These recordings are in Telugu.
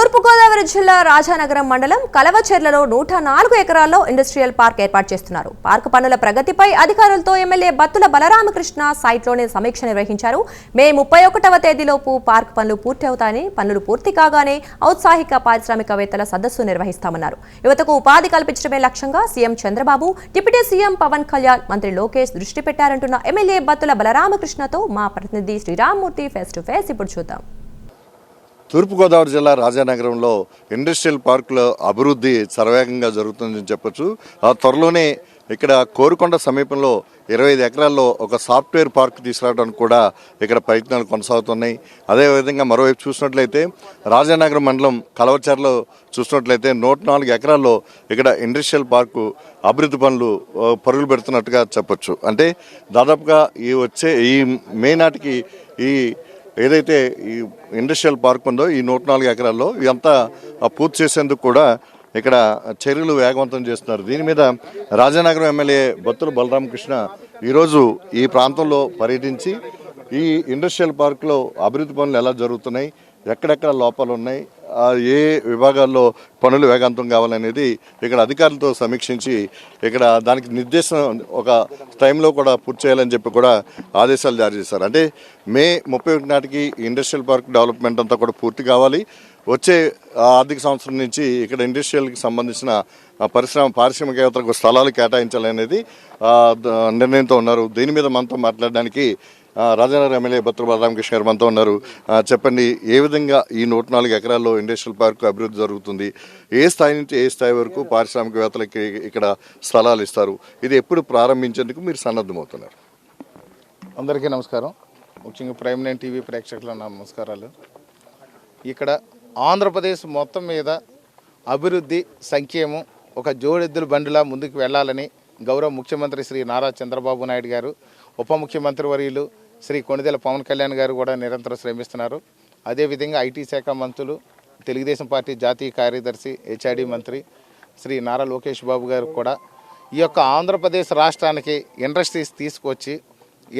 తూర్పుగోదావరి జిల్లా రాజానగరం మండలం కలవచెర్లలో 104 ఎకరాల్లో ఇండస్ట్రియల్ పార్క్ ఏర్పాటు చేస్తున్నారు. పార్క్ పనుల ప్రగతిపై అధికారులతో ఎమ్మెల్యే బత్తుల బలరామకృష్ణ సైట్లోనే సమీక్ష నిర్వహించారు. మే 31వ తేదీలోపు పార్క్ పనులు పూర్తి అవుతాయని, పనులు పూర్తి కాగానే ఔత్సాహిక పారిశ్రామికవేత్తల సదస్సు నిర్వహిస్తామన్నారు. యువతకు ఉపాధి కల్పించడమే లక్ష్యంగా CM Chandrababu, deputy CM Pawan Kalyan, మంత్రి లోకేష్ దృష్టి పెట్టారంటున్న ఎమ్మెల్యే బత్తుల బలరామకృష్ణతో మా ప్రతినిధి శ్రీరామ్మూర్తి ఫేస్ టు ఫేస్ ఇప్పుడు చూద్దాం. తూర్పుగోదావరి జిల్లా రాజానగరంలో ఇండస్ట్రియల్ పార్కుల అభివృద్ధి శరవేగంగా జరుగుతుందని చెప్పొచ్చు. ఆ త్వరలోనే ఇక్కడ కోరుకొండ సమీపంలో 25 ఎకరాల్లో ఒక సాఫ్ట్వేర్ పార్క్ తీసుకురావడానికి కూడా ఇక్కడ ప్రయత్నాలు కొనసాగుతున్నాయి. అదేవిధంగా మరోవైపు చూసినట్లయితే రాజానగరం మండలం కలవచెర్లో చూసినట్లయితే 104 ఎకరాల్లో ఇక్కడ ఇండస్ట్రియల్ పార్కు అభివృద్ధి పనులు పరుగులు పెడుతున్నట్టుగా చెప్పొచ్చు. అంటే దాదాపుగా ఈ మే నాటికి ఈ ఏదైతే ఈ ఇండస్ట్రియల్ పార్క్ ఉందో ఈ 104 ఎకరాల్లో ఇదంతా పూర్తి చేసేందుకు కూడా ఇక్కడ చర్యలు వేగవంతం చేస్తున్నారు. దీని మీద రాజానగరం ఎమ్మెల్యే బత్తుల బలరామకృష్ణ ఈరోజు ఈ ప్రాంతంలో పర్యటించి ఈ ఇండస్ట్రియల్ పార్క్లో అభివృద్ధి పనులు ఎలా జరుగుతున్నాయి, ఎక్కడెక్కడ లోపాలు ఉన్నాయి, ఏ విభాగాల్లో పనులు వేగవంతం కావాలనేది ఇక్కడ అధికారులతో సమీక్షించి ఇక్కడ దానికి నిర్దేశం ఒక టైంలో కూడా పూర్తి చేయాలని చెప్పి కూడా ఆదేశాలు జారీ చేశారు. అంటే మే 31 నాటికి ఇండస్ట్రియల్ పార్క్ డెవలప్మెంట్ అంతా కూడా పూర్తి కావాలి. వచ్చే ఆర్థిక సంవత్సరం నుంచి ఇక్కడ ఇండస్ట్రియల్కి సంబంధించిన పారిశ్రామికవేత్తలకు స్థలాలు కేటాయించాలనేది నిర్ణయంతో ఉన్నారు. దీని మీద మనతో మాట్లాడడానికి రాజానగరం ఎమ్మెల్యే బత్తుల బలరామకృష్ణ గారు మనతో ఉన్నారు. చెప్పండి, ఏ విధంగా ఈ 104 ఎకరాల్లో ఇండస్ట్రియల్ పార్క్ అభివృద్ధి జరుగుతుంది, ఏ స్థాయి నుంచి ఏ స్థాయి వరకు పారిశ్రామికవేత్తలకి ఇక్కడ స్థలాలు ఇస్తారు, ఇది ఎప్పుడు ప్రారంభించేందుకు మీరు సన్నద్ధమవుతున్నారు? అందరికీ నమస్కారం. ముఖ్యంగా ప్రైమ్ నైన్ టీవీ ప్రేక్షకుల నమస్కారాలు. ఇక్కడ ఆంధ్రప్రదేశ్ మొత్తం మీద అభివృద్ధి సంక్షేమం ఒక జోడెద్దుల బండిలా ముందుకు వెళ్ళాలని గౌరవ ముఖ్యమంత్రి శ్రీ నారా చంద్రబాబు నాయుడు గారు, ఉప ముఖ్యమంత్రి వర్యులు శ్రీ కొణిదెల పవన్ కళ్యాణ్ గారు కూడా నిరంతరం శ్రమిస్తున్నారు. అదేవిధంగా ఐటీ శాఖ మంత్రులు, తెలుగుదేశం పార్టీ జాతీయ కార్యదర్శి, హెచ్ఆర్డీ మంత్రి శ్రీ నారా లోకేష్ బాబు గారు కూడా ఈ యొక్క ఆంధ్రప్రదేశ్ రాష్ట్రానికి ఇండస్ట్రీస్ తీసుకొచ్చి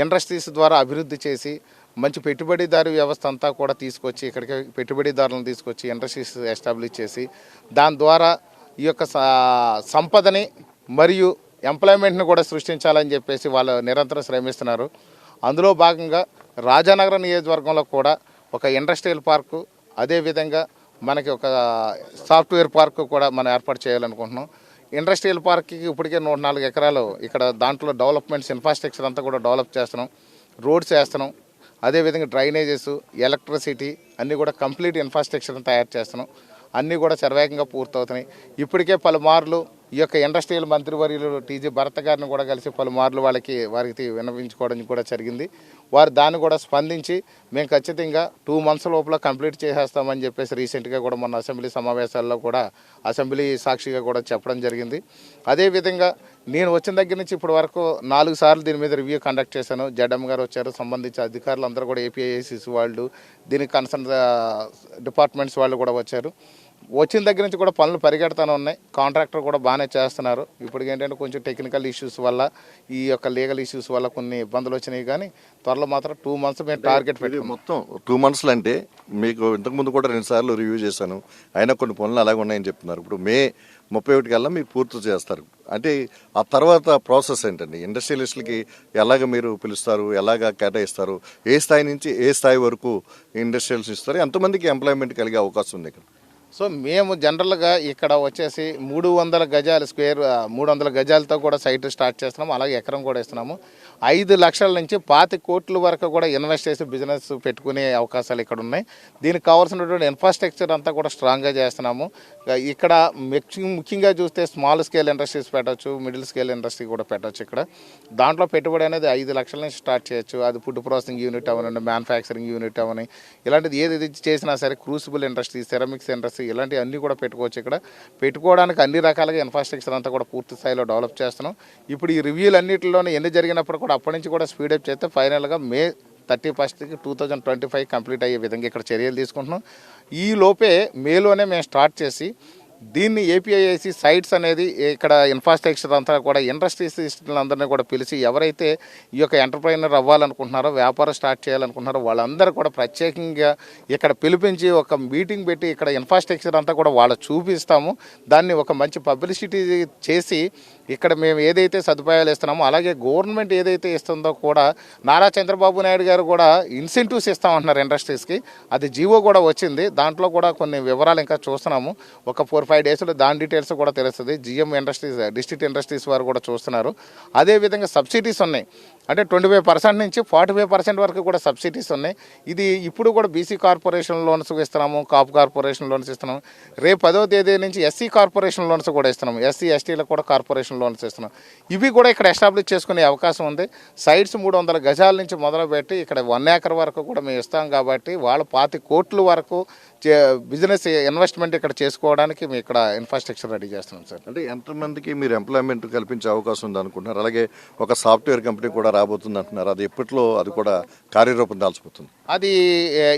ఇండస్ట్రీస్ ద్వారా అభివృద్ధి చేసి మంచి పెట్టుబడిదారు వ్యవస్థ అంతా కూడా తీసుకొచ్చి ఇక్కడికి పెట్టుబడిదారులను తీసుకొచ్చి ఇండస్ట్రీస్ ఎస్టాబ్లిష్ చేసి దాని ద్వారా ఈ యొక్క సంపదని మరియు ఎంప్లాయ్మెంట్ని కూడా సృష్టించాలని చెప్పేసి వాళ్ళు నిరంతరం శ్రమిస్తున్నారు. అందులో భాగంగా రాజానగరం నియోజకవర్గంలో కూడా ఒక ఇండస్ట్రియల్ పార్కు, అదేవిధంగా మనకి ఒక సాఫ్ట్వేర్ పార్కు కూడా మనం ఏర్పాటు చేయాలనుకుంటున్నాం. ఇండస్ట్రియల్ పార్క్కి ఇప్పటికే 104 ఎకరాలు ఇక్కడ దాంట్లో డెవలప్మెంట్స్ ఇన్ఫ్రాస్ట్రక్చర్ అంతా కూడా డెవలప్ చేస్తున్నాం, రోడ్స్ వేస్తున్నాం, అదేవిధంగా డ్రైనేజెస్, ఎలక్ట్రిసిటీ అన్నీ కూడా కంప్లీట్ ఇన్ఫ్రాస్ట్రక్చర్ని తయారు చేస్తున్నాం. అన్నీ కూడా శరవేగంగా పూర్తవుతున్నాయి. ఇప్పటికే పలుమార్లు ఈ యొక్క ఇండస్ట్రియల్ మంత్రివర్యులు టీజీ భరత్ గారిని కూడా కలిసి పలుమార్లు వారికి విన్నవించుకోవడం కూడా జరిగింది. వారు దాన్ని కూడా స్పందించి మేము ఖచ్చితంగా 2 months లోపల కంప్లీట్ చేసేస్తామని చెప్పేసి రీసెంట్గా కూడా మొన్న అసెంబ్లీ సమావేశాల్లో కూడా అసెంబ్లీ సాక్షిగా కూడా చెప్పడం జరిగింది. అదేవిధంగా నేను వచ్చిన దగ్గర నుంచి ఇప్పటి వరకు 4 సార్లు దీని మీద రివ్యూ కండక్ట్ చేశాను. జడ్ఎం గారు వచ్చారు, సంబంధించిన అధికారులు అందరూ కూడా ఏపీఐసిసి వాళ్ళు, దీనికి కన్సర్న్ డిపార్ట్మెంట్స్ వాళ్ళు కూడా వచ్చారు. వచ్చిన దగ్గర నుంచి కూడా పనులు పరిగెడతానే ఉన్నాయి. కాంట్రాక్టర్ కూడా బాగానే చేస్తున్నారు. ఇప్పుడు ఏంటంటే కొంచెం టెక్నికల్ ఇష్యూస్ వల్ల, ఈ యొక్క లీగల్ ఇష్యూస్ వల్ల కొన్ని ఇబ్బందులు వచ్చినాయి. కానీ త్వరలో మాత్రం 2 months మేము టార్గెట్ పెట్టి మొత్తం 2 months అంటే మీకు ఇంతకుముందు కూడా 2 సార్లు రివ్యూ చేశాను, అయినా కొన్ని పనులు అలాగే ఉన్నాయని చెప్తున్నారు. ఇప్పుడు మే 31 కల్లా మీరు పూర్తి చేస్తారు. అంటే ఆ తర్వాత ప్రాసెస్ ఏంటండి? ఇండస్ట్రియలిస్టులకి ఎలాగ మీరు పిలుస్తారు, ఎలాగ కేటాయిస్తారు, ఏ స్థాయి నుంచి ఏ స్థాయి వరకు ఇండస్ట్రియల్స్ ఇస్తారు, ఎంతమందికి ఎంప్లాయ్మెంట్ కలిగే అవకాశం ఉంది ఇక్కడ? సో మేము జనరల్గా ఇక్కడ వచ్చేసి 300 గజాల స్క్వేర్ 300 గజాలతో కూడా సైట్ స్టార్ట్ చేస్తున్నాము. అలాగే ఎకరం కూడా ఇస్తున్నాము. 5 లక్షల నుంచి 25 కోట్ల వరకు కూడా ఇన్వెస్ట్ చేసి బిజినెస్ పెట్టుకునే అవకాశాలు ఇక్కడ ఉన్నాయి. దీనికి కావాల్సినటువంటి ఇన్ఫ్రాస్ట్రక్చర్ అంతా కూడా స్ట్రాంగ్గా చేస్తున్నాము. ఇక్కడ ముఖ్యంగా చూస్తే స్మాల్ స్కేల్ ఇండస్ట్రీస్ పెట్టవచ్చు, మిడిల్ స్కేల్ ఇండస్ట్రీ కూడా పెట్టవచ్చు. ఇక్కడ దాంట్లో పెట్టుబడి అనేది 5 లక్షల నుంచి స్టార్ట్ చేయొచ్చు. అది ఫుడ్ ప్రాసెసింగ్ యూనిట్ అవనండి, మ్యానుఫ్యాక్చరింగ్ యూనిట్ అవని, ఇలాంటిది ఏది చేసినా సరే, క్రూసిబుల్ ఇండస్ట్రీ, సెరామిక్స్ ఇండస్ట్రీ, ఇలాంటివి అన్నీ కూడా పెట్టుకోవచ్చు. ఇక్కడ పెట్టుకోవడానికి అన్ని రకాలుగా ఇన్ఫ్రాస్ట్రక్చర్ అంతా కూడా పూర్తి స్థాయిలో డెవలప్ చేస్తున్నాం. ఇప్పుడు ఈ రివ్యూలు అన్నింటిలోనే ఎన్ని జరిగినప్పుడు కూడా అప్పటి నుంచి కూడా స్పీడప్ చేస్తే ఫైనల్గా మే 31st 2025 కంప్లీట్ అయ్యే విధంగా ఇక్కడ చర్యలు తీసుకుంటున్నాం. ఈ లోపే మేలోనే మేము స్టార్ట్ చేసి దీన్ని ఏపీఐఐసి సైట్స్ అనేది ఇక్కడ ఇన్ఫ్రాస్ట్రక్చర్ అంతా కూడా ఇండస్ట్రీస్లందరినీ కూడా పిలిచి ఎవరైతే ఈ యొక్క ఎంటర్ప్రైనర్ అవ్వాలనుకుంటున్నారో వ్యాపారం స్టార్ట్ చేయాలనుకుంటున్నారో వాళ్ళందరూ కూడా ప్రత్యేకంగా ఇక్కడ పిలిపించి ఒక మీటింగ్ పెట్టి ఇక్కడ ఇన్ఫ్రాస్ట్రక్చర్ అంతా కూడా వాళ్ళు చూపిస్తాము. దాన్ని ఒక మంచి పబ్లిసిటీ చేసి ఇక్కడ మేము ఏదైతే సదుపాయాలు ఇస్తున్నామో అలాగే గవర్నమెంట్ ఏదైతే ఇస్తుందో కూడా నారా చంద్రబాబు నాయుడు గారు కూడా ఇన్సెంటివ్స్ ఇస్తామంటున్నారు ఇండస్ట్రీస్కి. అది జీవో కూడా వచ్చింది. దాంట్లో కూడా కొన్ని వివరాలు ఇంకా చూస్తున్నాము. ఒక 4-5 డేస్లో దాని డీటెయిల్స్ కూడా తెలుస్తుంది. జిఎం ఇండస్ట్రీస్ డిస్ట్రిక్ట్ ఇండస్ట్రీస్ వారు కూడా చూస్తున్నారు. అదేవిధంగా సబ్సిడీస్ ఉన్నాయి. అంటే 25% నుంచి 45% వరకు కూడా సబ్సిడీస్ ఉన్నాయి. ఇది ఇప్పుడు కూడా బీసీ కార్పొరేషన్ లోన్స్ ఇస్తున్నాము, కాపు కార్పొరేషన్ లోన్స్ ఇస్తున్నాము. రేపు 10వ తేదీ నుంచి ఎస్సీ కార్పొరేషన్ లోన్స్ కూడా ఇస్తున్నాము. ఎస్సీ ఎస్టీలకు కూడా కార్పొరేషన్ లోన్స్ ఇస్తున్నాం. ఇవి కూడా ఇక్కడ ఎస్టాబ్లిష్ చేసుకునే అవకాశం ఉంది. సైట్స్ 300 గజాల నుంచి మొదలుపెట్టి ఇక్కడ 1 ఏకర్ వరకు కూడా మేము ఇస్తాం కాబట్టి వాళ్ళు 25 కోట్ల వరకు బిజినెస్ ఇన్వెస్ట్మెంట్ ఇక్కడ చేసుకోవడానికి మేము ఇక్కడ ఇన్ఫ్రాస్ట్రక్చర్ రెడీ చేస్తున్నాం సార్. అంటే ఎంతమందికి మీరు ఎంప్లాయ్మెంట్ కల్పించే అవకాశం ఉంది అనుకుంటున్నారు? అలాగే ఒక సాఫ్ట్వేర్ కంపెనీ కూడా రాబోతుంది అంటున్నారు. అది ఎప్పట్లో అది కూడా కార్యరూపం దాల్చిపోతుంది? అది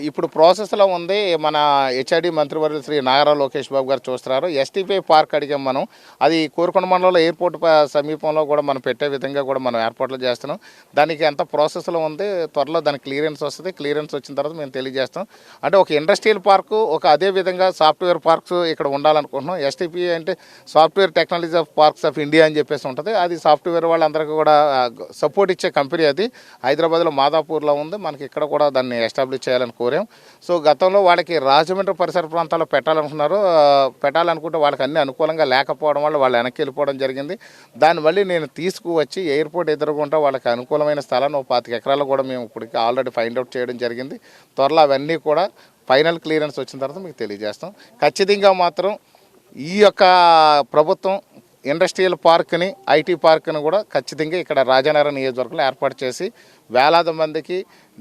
ఇప్పుడు ప్రాసెస్లో ఉంది. మన హెచ్ఆర్డి మంత్రివర్యులు శ్రీ నారా లోకేష్ బాబు గారు చూస్తున్నారు. ఎస్టీపీ పార్క్ అడిగాం మనం. అది కోరుకొండ మండలంలో ఎయిర్పోర్ట్ సమీపంలో కూడా మనం పెట్టే విధంగా కూడా మనం ఏర్పాట్లు చేస్తున్నాం. దానికి ఎంత ప్రాసెస్లో ఉంది. త్వరలో దానికి క్లియరెన్స్ వస్తుంది. క్లియరెన్స్ వచ్చిన తర్వాత మేము తెలియజేస్తాం. అంటే ఒక ఇండస్ట్రియల్ పార్కు, ఒక అదే విధంగా సాఫ్ట్వేర్ పార్క్స్ ఇక్కడ ఉండాలనుకుంటున్నాం. ఎస్టీపీ అంటే software technology of parks of India అని చెప్పేసి ఉంటుంది. అది సాఫ్ట్వేర్ వాళ్ళందరికీ కూడా సపోర్ట్ ఇచ్చే కంపెనీ. అది హైదరాబాద్లో మాదాపూర్లో ఉంది. మనకి ఇక్కడ కూడా దాన్ని ఎస్టాబ్లిష్ చేయాలని కోరాం. సో గతంలో వాళ్ళకి రాజమండ్రి పరిసర ప్రాంతాల్లో పెట్టాలనుకుంటే వాళ్ళకి అన్ని అనుకూలంగా లేకపోవడం వల్ల వాళ్ళు వెనక్కి వెళ్ళిపోవడం జరిగింది. దాన్ని మళ్ళీ నేను తీసుకువచ్చి ఎయిర్పోర్ట్ ఎదురుగుంటా వాళ్ళకి అనుకూలమైన స్థలాన్ని 25 ఎకరాలు కూడా మేము ఇప్పటికీ ఆల్రెడీ ఫైండ్ అవుట్ చేయడం జరిగింది. త్వరలో అవన్నీ కూడా ఫైనల్ క్లియరెన్స్ వచ్చిన తర్వాత మీకు తెలియజేస్తాం. ఖచ్చితంగా మాత్రం ఈ యొక్క ప్రభుత్వం ఇండస్ట్రియల్ పార్క్ని, ఐటీ పార్క్ని కూడా ఖచ్చితంగా ఇక్కడ రాజానగరం నియోజకవర్గంలో ఏర్పాటు చేసి వేలాది మందికి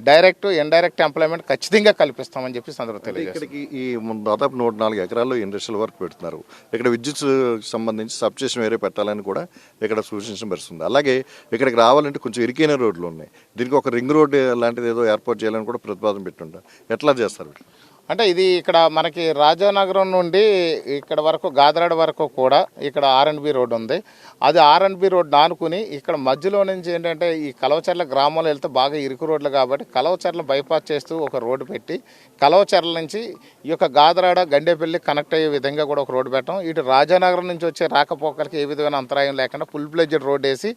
డైరెక్ట్ ఇండైరెక్ట్ ఎంప్లాయ్మెంట్ ఖచ్చితంగా కల్పిస్తామని చెప్పి అందరూ తెలియజేస్తారు. ఇక్కడికి ఈ దాదాపు 104 ఎకరాల్లో ఇండస్ట్రియల్ వర్క్ పెడుతున్నారు. ఇక్కడ విద్యుత్ సంబంధించి సబ్స్టేషన్ వేరే పెట్టాలని కూడా ఇక్కడ సూచించడం పరిస్థితుంది. అలాగే ఇక్కడికి రావాలంటే కొంచెం ఇరుకైన రోడ్లు ఉన్నాయి. దీనికి ఒక రింగ్ రోడ్ లాంటిది ఏదో ఏర్పాటు చేయాలని కూడా ప్రతిపాదన పెట్టుంటారు. ఎట్లా చేస్తారు? అంటే ఇది ఇక్కడ మనకి రాజానగరం నుండి ఇక్కడ వరకు గాదరాడ వరకు కూడా ఇక్కడ ఆర్ఎండ్బి రోడ్ ఉంది. అది ఆర్ఎండ్బి రోడ్ నానుకుని ఇక్కడ మధ్యలో నుంచి ఏంటంటే ఈ కలవచర్ల గ్రామంలో వెళ్తే బాగా ఇరుకు రోడ్లు కాబట్టి కలవచర్ల బైపాస్ చేస్తూ ఒక రోడ్డు పెట్టి కలవచర్ల నుంచి ఈ యొక్క గాదరాడ గండేపల్లి కనెక్ట్ అయ్యే విధంగా కూడా ఒక రోడ్డు పెట్టాం. ఇటు రాజానగరం నుంచి వచ్చే రాకపోకలకి ఏ విధమైన అంతరాయం లేకుండా ఫుల్ ప్లెడ్జెడ్ రోడ్ వేసి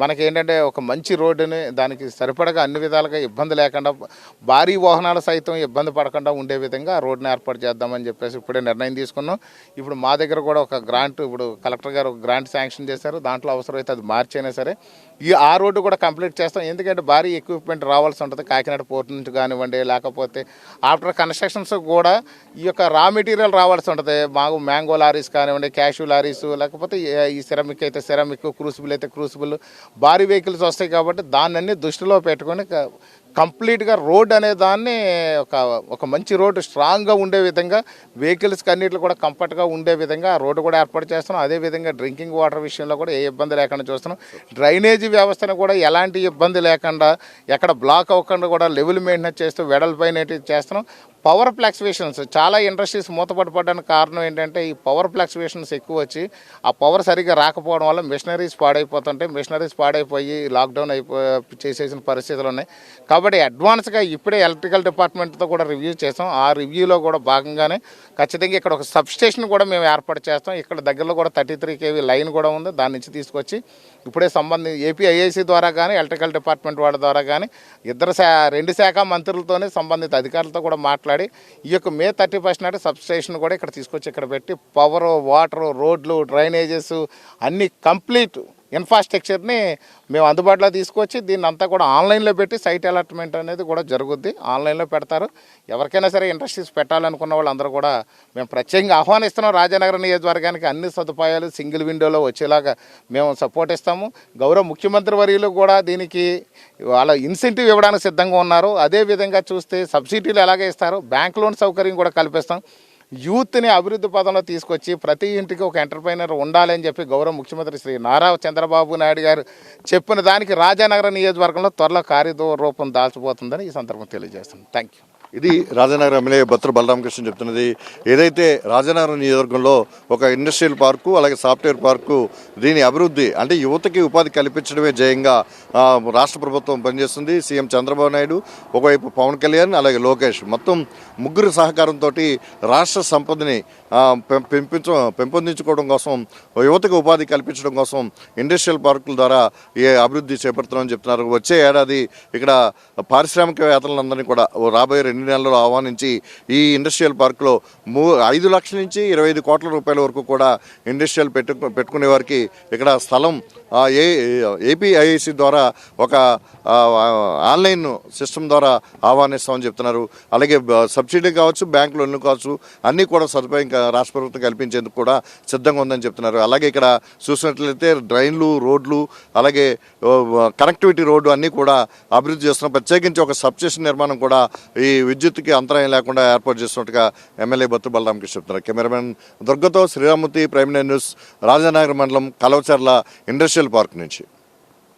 మనకి ఏంటంటే ఒక మంచి రోడ్డుని దానికి సరిపడగా అన్ని విధాలుగా ఇబ్బంది లేకుండా భారీ వాహనాలు సైతం ఇబ్బంది పడకుండా ఉండే విధంగా ఆ రోడ్ని ఏర్పాటు చేద్దామని చెప్పేసి ఇప్పుడే నిర్ణయం తీసుకున్నాం. ఇప్పుడు మా దగ్గర కూడా ఒక గ్రాంట్, ఇప్పుడు కలెక్టర్ గారు గ్రాంట్ శాంక్షన్ చేశారు. దాంట్లో అవసరమైతే అది మార్చైనా సరే ఆ రోడ్డు కూడా కంప్లీట్ చేస్తాం. ఎందుకంటే భారీ ఎక్విప్మెంట్ రావాల్సి ఉంటుంది. కాకినాడ పోర్ట్ నుంచి కానివ్వండి, లేకపోతే ఆఫ్టర్ కన్స్ట్రక్షన్స్ కూడా ఈ యొక్క రా మెటీరియల్ రావాల్సి ఉంటుంది. మాకు మ్యాంగో లారీస్ కానివ్వండి, క్యాషూ లారీస్, లేకపోతే ఈ సిరమిక్ అయితే సిరమిక్, క్రూసిబుల్ అయితే క్రూసిబుల్, భారీ వెహికల్స్ వస్తాయి కాబట్టి దాన్ని దృష్టిలో పెట్టుకొని కంప్లీట్గా రోడ్ అనే దాన్ని ఒక మంచి రోడ్డు స్ట్రాంగ్గా ఉండే విధంగా వెహికల్స్కి అన్నింటిలో కూడా కంఫర్ట్గా ఉండే విధంగా రోడ్డు కూడా ఏర్పాటు చేస్తున్నాం. అదేవిధంగా డ్రింకింగ్ వాటర్ విషయంలో కూడా ఏ ఇబ్బంది లేకుండా చూస్తున్నాం. డ్రైనేజీ వ్యవస్థను కూడా ఎలాంటి ఇబ్బంది లేకుండా ఎక్కడ బ్లాక్ అవ్వకుండా కూడా లెవెల్ మెయింటెనెన్స్ చేస్తూ వెడల్పైన చేస్తున్నాం. పవర్ ఫ్లక్చువేషన్స్ చాలా ఇండస్ట్రీస్ మూతపడిపోవడానికి కారణం ఏంటంటే ఈ పవర్ ఫ్లక్చువేషన్స్ ఎక్కువ వచ్చి ఆ పవర్ సరిగ్గా రాకపోవడం వల్ల మిషనరీస్ పాడైపోతుంటాయి. మిషనరీస్ పాడైపోయి లాక్డౌన్ చేసేసిన పరిస్థితులు ఉన్నాయి. కాబట్టి అడ్వాన్స్గా ఇప్పుడే ఎలక్ట్రికల్ డిపార్ట్మెంట్తో కూడా రివ్యూ చేస్తాం. ఆ రివ్యూలో కూడా భాగంగానే ఖచ్చితంగా ఇక్కడ ఒక సబ్స్టేషన్ కూడా మేము ఏర్పాటు చేస్తాం. ఇక్కడ దగ్గరలో కూడా 33 kV లైన్ కూడా ఉంది. దాని నుంచి తీసుకొచ్చి ఇప్పుడే ఏపీఐఐసి ద్వారా కానీ ఎలక్ట్రికల్ డిపార్ట్మెంట్ వాళ్ళ ద్వారా కానీ రెండు శాఖ మంత్రులతోనే సంబంధిత అధికారులతో కూడా మాట్లాడి ఈ యొక్క May 31 నాటి సబ్స్టేషన్ కూడా ఇక్కడ తీసుకొచ్చి ఇక్కడ పెట్టి పవర్, వాటర్, రోడ్లు, డ్రైనేజెస్ అన్ని కంప్లీట్ ఇన్ఫ్రాస్ట్రక్చర్ని మేము అందుబాటులో తీసుకొచ్చి దీన్ని అంతా కూడా ఆన్లైన్లో పెట్టి సైట్ అలాట్మెంట్ అనేది కూడా జరుగుద్ది. ఆన్లైన్లో పెడతారు. ఎవరికైనా సరే ఇండస్ట్రీస్ పెట్టాలనుకున్న వాళ్ళందరూ కూడా మేము ప్రత్యేకంగా ఆహ్వానిస్తున్నాం. రాజానగరం నియోజకవర్గానికి అన్ని సదుపాయాలు సింగిల్ విండోలో వచ్చేలాగా మేము సపోర్ట్ ఇస్తాము. గౌరవ ముఖ్యమంత్రి వర్యులు కూడా దీనికి వాళ్ళ ఇన్సెంటివ్ ఇవ్వడానికి సిద్ధంగా ఉన్నారు. అదేవిధంగా చూస్తే సబ్సిడీలు ఎలాగే ఇస్తారు, బ్యాంక్ లోన్ సౌకర్యం కూడా కల్పిస్తాం. యూత్ని అభివృద్ధి పదంలో తీసుకొచ్చి ప్రతి ఇంటికి ఒక ఎంటర్ప్రైనర్ ఉండాలని చెప్పి గౌరవ ముఖ్యమంత్రి శ్రీ నారా చంద్రబాబు నాయుడు గారు చెప్పిన దానికి రాజానగరం నియోజకవర్గంలో త్వరలో కార్యరూపం దాల్చిపోతుందని ఈ సందర్భం తెలియజేస్తున్నాను. Thank you. ఇది రాజానగరం ఎమ్మెల్యే బత్తుల బలరామకృష్ణ చెప్తున్నది. ఏదైతే రాజానగరం నియోజకవర్గంలో ఒక ఇండస్ట్రియల్ పార్కు అలాగే సాఫ్ట్వేర్ పార్కు దీని అభివృద్ధి అంటే యువతకి ఉపాధి కల్పించడమే జయంగా రాష్ట్ర ప్రభుత్వం పనిచేస్తుంది. సీఎం చంద్రబాబు నాయుడు, ఒకవైపు పవన్ కళ్యాణ్, అలాగే లోకేష్ మొత్తం ముగ్గురు సహకారంతో రాష్ట్ర సంపదని పెంపొందించుకోవడం కోసం, యువతకు ఉపాధి కల్పించడం కోసం ఇండస్ట్రియల్ పార్కుల ద్వారా అభివృద్ధి చేపడుతున్నామని చెప్తున్నారు. వచ్చే ఏడాది ఇక్కడ పారిశ్రామికవేత్తలందరినీ కూడా రాబోయే 2 నెలల్లో ఆహ్వానించి ఈ ఇండస్ట్రియల్ పార్కులో 5 లక్షల నుంచి 25 కోట్ల రూపాయల వరకు కూడా ఇండస్ట్రియల్ పెట్టుకునే వారికి ఇక్కడ స్థలం ఏపీఐఐసి ద్వారా ఒక ఆన్లైన్ సిస్టమ్ ద్వారా ఆహ్వానిస్తామని చెప్తున్నారు. అలాగే సబ్సిడీ కావచ్చు, బ్యాంక్ లోన్లు కావచ్చు, అన్నీ కూడా సదుపాయం రాష్ట్ర ప్రభుత్వం కల్పించేందుకు కూడా సిద్ధంగా ఉందని చెప్తున్నారు. అలాగే ఇక్కడ చూసినట్లయితే డ్రైన్లు, రోడ్లు, అలాగే కనెక్టివిటీ రోడ్డు అన్నీ కూడా అభివృద్ధి చేస్తున్నాం. ప్రత్యేకించి ఒక సబ్స్టేషన్ నిర్మాణం కూడా ఈ విద్యుత్తుకి అంతరాయం లేకుండా ఏర్పాటు చేస్తున్నట్టుగా ఎమ్మెల్యే బత్తుల బలరామకృష్ణ చెప్తున్నారు. కెమెరామెన్ దుర్గతో శ్రీరామూర్తి, ప్రైమ్ న్యూస్, రాజానగరం మండలం కలవచర్ల ఇండస్ట్రియల్ పార్క్ నుంచి.